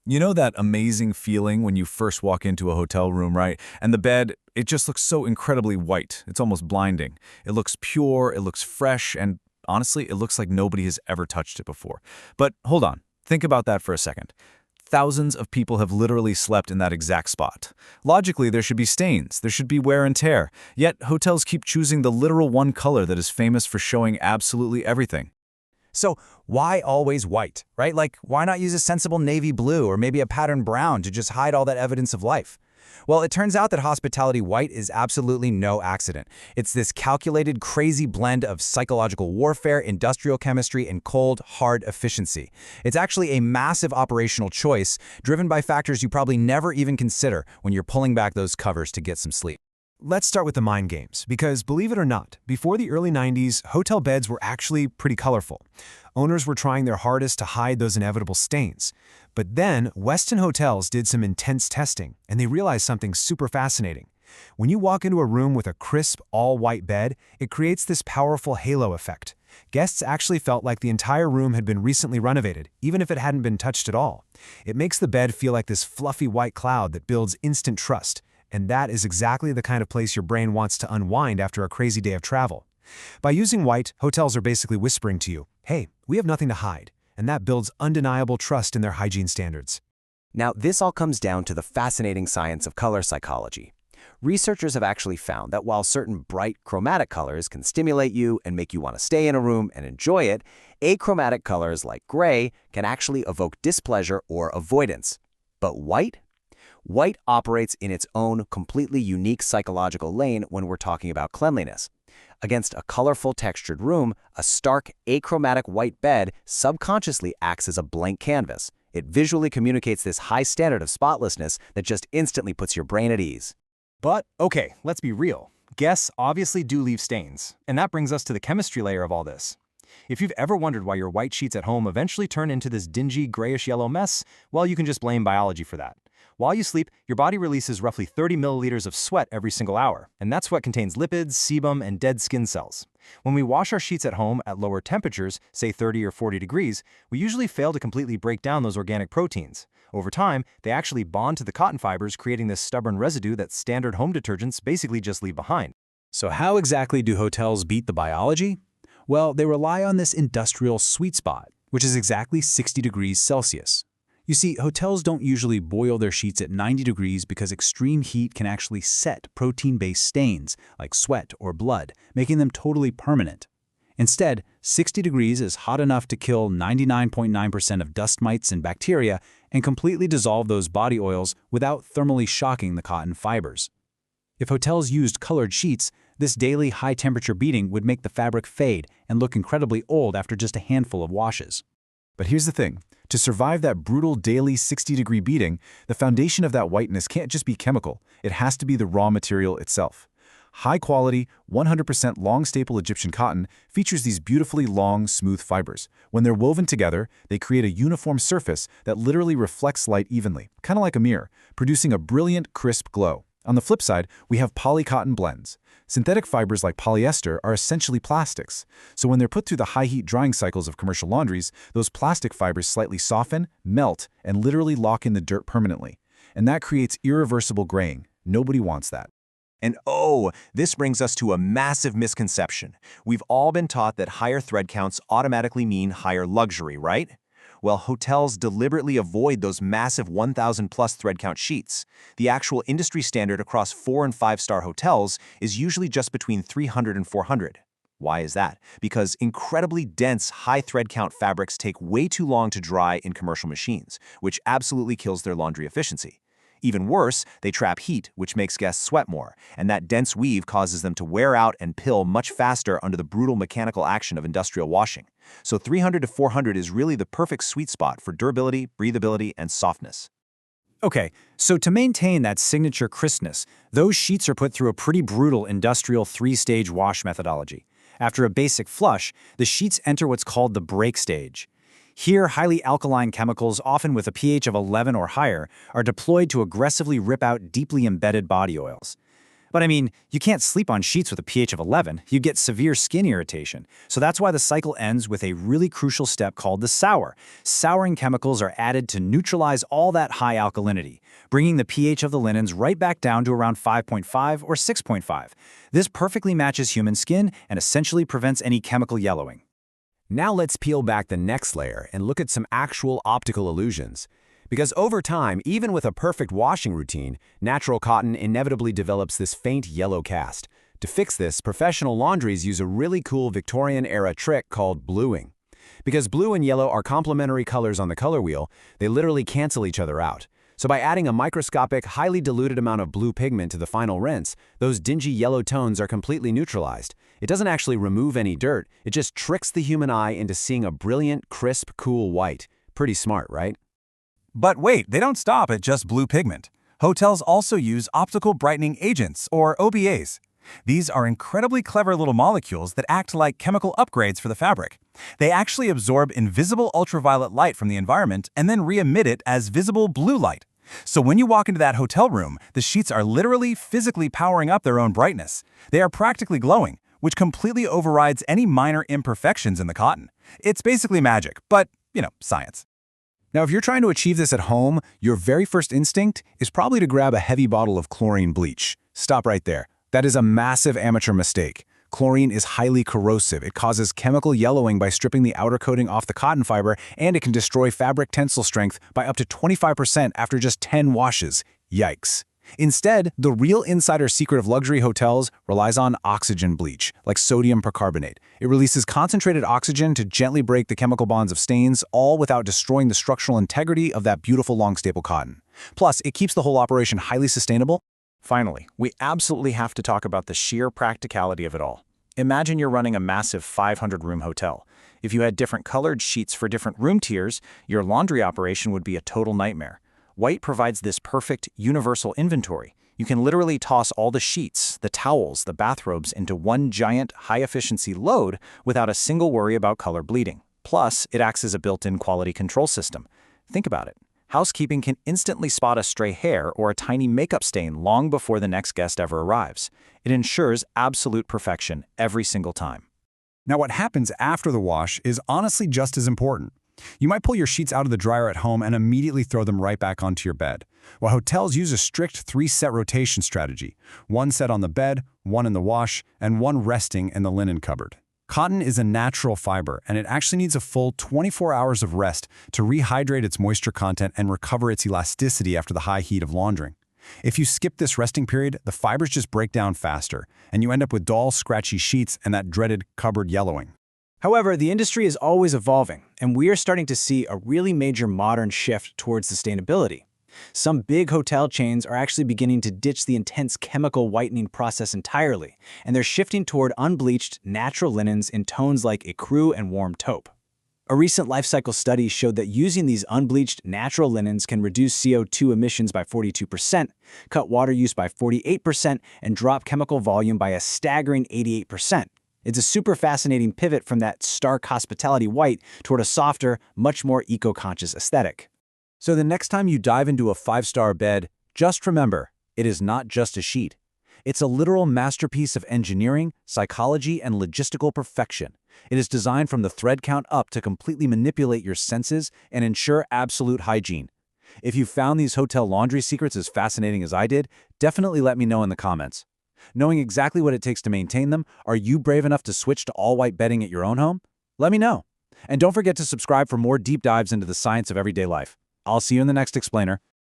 You know that amazing feeling when you first walk into a hotel room, right? And the bed, it just looks so incredibly white. It's almost blinding. It looks pure, it looks fresh, and honestly, it looks like nobody has ever touched it before. But hold on, think about that for a second. Thousands of people have literally slept in that exact spot. Logically, there should be stains, there should be wear and tear, yet hotels keep choosing the literal one color that is famous for showing absolutely everything. So why always white, right? Like, why not use a sensible navy blue or maybe a patterned brown to just hide all that evidence of life? Well, it turns out that hospitality white is absolutely no accident. It's this calculated, crazy blend of psychological warfare, industrial chemistry, and cold, hard efficiency. It's actually a massive operational choice driven by factors you probably never even consider when you're pulling back those covers to get some sleep. Let's start with the mind games, because believe it or not, before the early 90s, hotel beds were actually pretty colorful. Owners were trying their hardest to hide those inevitable stains. But then, Westin Hotels did some intense testing, and they realized something super fascinating. When you walk into a room with a crisp, all-white bed, it creates this powerful halo effect. Guests actually felt like the entire room had been recently renovated, even if it hadn't been touched at all. It makes the bed feel like this fluffy white cloud that builds instant trust. And that is exactly the kind of place your brain wants to unwind after a crazy day of travel. By using white, hotels are basically whispering to you, hey, we have nothing to hide, and that builds undeniable trust in their hygiene standards. Now, this all comes down to the fascinating science of color psychology. Researchers have actually found that while certain bright chromatic colors can stimulate you and make you want to stay in a room and enjoy it, achromatic colors like gray can actually evoke displeasure or avoidance. But white? White operates in its own completely unique psychological lane when we're talking about cleanliness. Against a colorful textured room, a stark achromatic white bed subconsciously acts as a blank canvas. It visually communicates this high standard of spotlessness that just instantly puts your brain at ease. But, okay, let's be real. Guests obviously do leave stains, and that brings us to the chemistry layer of all this. If you've ever wondered why your white sheets at home eventually turn into this dingy grayish-yellow mess, well, you can just blame biology for that. While you sleep, your body releases roughly 30 milliliters of sweat every single hour, and that sweat contains lipids, sebum, and dead skin cells. When we wash our sheets at home at lower temperatures, say 30 or 40 degrees, we usually fail to completely break down those organic proteins. Over time, they actually bond to the cotton fibers, creating this stubborn residue that standard home detergents basically just leave behind. So how exactly do hotels beat the biology? Well, they rely on this industrial sweet spot, which is exactly 60 degrees Celsius. You see, hotels don't usually boil their sheets at 90 degrees because extreme heat can actually set protein-based stains, like sweat or blood, making them totally permanent. Instead, 60 degrees is hot enough to kill 99.9% of dust mites and bacteria and completely dissolve those body oils without thermally shocking the cotton fibers. If hotels used colored sheets, this daily high-temperature beating would make the fabric fade and look incredibly old after just a handful of washes. But here's the thing. To survive that brutal daily 60-degree beating, the foundation of that whiteness can't just be chemical. It has to be the raw material itself. High-quality, 100% long-staple Egyptian cotton features these beautifully long, smooth fibers. When they're woven together, they create a uniform surface that literally reflects light evenly, kind of like a mirror, producing a brilliant, crisp glow. On the flip side, we have polycotton blends. Synthetic fibers like polyester are essentially plastics. So when they're put through the high-heat drying cycles of commercial laundries, those plastic fibers slightly soften, melt, and literally lock in the dirt permanently. And that creates irreversible graying. Nobody wants that. And oh, this brings us to a massive misconception. We've all been taught that higher thread counts automatically mean higher luxury, right? Well, hotels deliberately avoid those massive 1,000-plus thread count sheets. The actual industry standard across 4- and 5-star hotels is usually just between 300 and 400. Why is that? Because incredibly dense, high thread count fabrics take way too long to dry in commercial machines, which absolutely kills their laundry efficiency. Even worse, they trap heat, which makes guests sweat more, and that dense weave causes them to wear out and pill much faster under the brutal mechanical action of industrial washing. So 300 to 400 is really the perfect sweet spot for durability, breathability, and softness. Okay, so to maintain that signature crispness, those sheets are put through a pretty brutal industrial 3-stage wash methodology. After a basic flush, the sheets enter what's called the break stage. Here, highly alkaline chemicals, often with a pH of 11 or higher, are deployed to aggressively rip out deeply embedded body oils. But I mean, you can't sleep on sheets with a pH of 11. You get severe skin irritation. So that's why the cycle ends with a really crucial step called the sour. Souring chemicals are added to neutralize all that high alkalinity, bringing the pH of the linens right back down to around 5.5 or 6.5. This perfectly matches human skin and essentially prevents any chemical yellowing. Now let's peel back the next layer and look at some actual optical illusions. Because over time, even with a perfect washing routine, natural cotton inevitably develops this faint yellow cast. To fix this, professional laundries use a really cool Victorian-era trick called bluing. Because blue and yellow are complementary colors on the color wheel, they literally cancel each other out. So by adding a microscopic, highly diluted amount of blue pigment to the final rinse, those dingy yellow tones are completely neutralized. It doesn't actually remove any dirt, it just tricks the human eye into seeing a brilliant, crisp, cool white. Pretty smart, right? But wait, they don't stop at just blue pigment. Hotels also use optical brightening agents, or OBAs. These are incredibly clever little molecules that act like chemical upgrades for the fabric. They actually absorb invisible ultraviolet light from the environment and then re-emit it as visible blue light. So when you walk into that hotel room, the sheets are literally physically powering up their own brightness. They are practically glowing, which completely overrides any minor imperfections in the cotton. It's basically magic, but, science. Now, if you're trying to achieve this at home, your very first instinct is probably to grab a heavy bottle of chlorine bleach. Stop right there. That is a massive amateur mistake. Chlorine is highly corrosive. It causes chemical yellowing by stripping the outer coating off the cotton fiber, and it can destroy fabric tensile strength by up to 25% after just 10 washes. Yikes. Instead, the real insider secret of luxury hotels relies on oxygen bleach, like sodium percarbonate. It releases concentrated oxygen to gently break the chemical bonds of stains, all without destroying the structural integrity of that beautiful long staple cotton. Plus, it keeps the whole operation highly sustainable. Finally, we absolutely have to talk about the sheer practicality of it all. Imagine you're running a massive 500-room hotel. If you had different colored sheets for different room tiers, your laundry operation would be a total nightmare. White provides this perfect, universal inventory. You can literally toss all the sheets, the towels, the bathrobes into one giant, high-efficiency load without a single worry about color bleeding. Plus, it acts as a built-in quality control system. Think about it. Housekeeping can instantly spot a stray hair or a tiny makeup stain long before the next guest ever arrives. It ensures absolute perfection every single time. Now, what happens after the wash is honestly just as important. You might pull your sheets out of the dryer at home and immediately throw them right back onto your bed. While hotels use a strict 3-set rotation strategy, 1 set on the bed, 1 in the wash, and 1 resting in the linen cupboard. Cotton is a natural fiber, and it actually needs a full 24 hours of rest to rehydrate its moisture content and recover its elasticity after the high heat of laundering. If you skip this resting period, the fibers just break down faster, and you end up with dull, scratchy sheets and that dreaded cupboard yellowing. However, the industry is always evolving, and we are starting to see a really major modern shift towards sustainability. Some big hotel chains are actually beginning to ditch the intense chemical whitening process entirely, and they're shifting toward unbleached, natural linens in tones like ecru and warm taupe. A recent life cycle study showed that using these unbleached natural linens can reduce CO2 emissions by 42%, cut water use by 48%, and drop chemical volume by a staggering 88%. It's a super fascinating pivot from that stark hospitality white toward a softer, much more eco-conscious aesthetic. So the next time you dive into a 5-star bed, just remember, it is not just a sheet. It's a literal masterpiece of engineering, psychology, and logistical perfection. It is designed from the thread count up to completely manipulate your senses and ensure absolute hygiene. If you found these hotel laundry secrets as fascinating as I did, definitely let me know in the comments. Knowing exactly what it takes to maintain them, are you brave enough to switch to all-white bedding at your own home? Let me know. And don't forget to subscribe for more deep dives into the science of everyday life. I'll see you in the next explainer.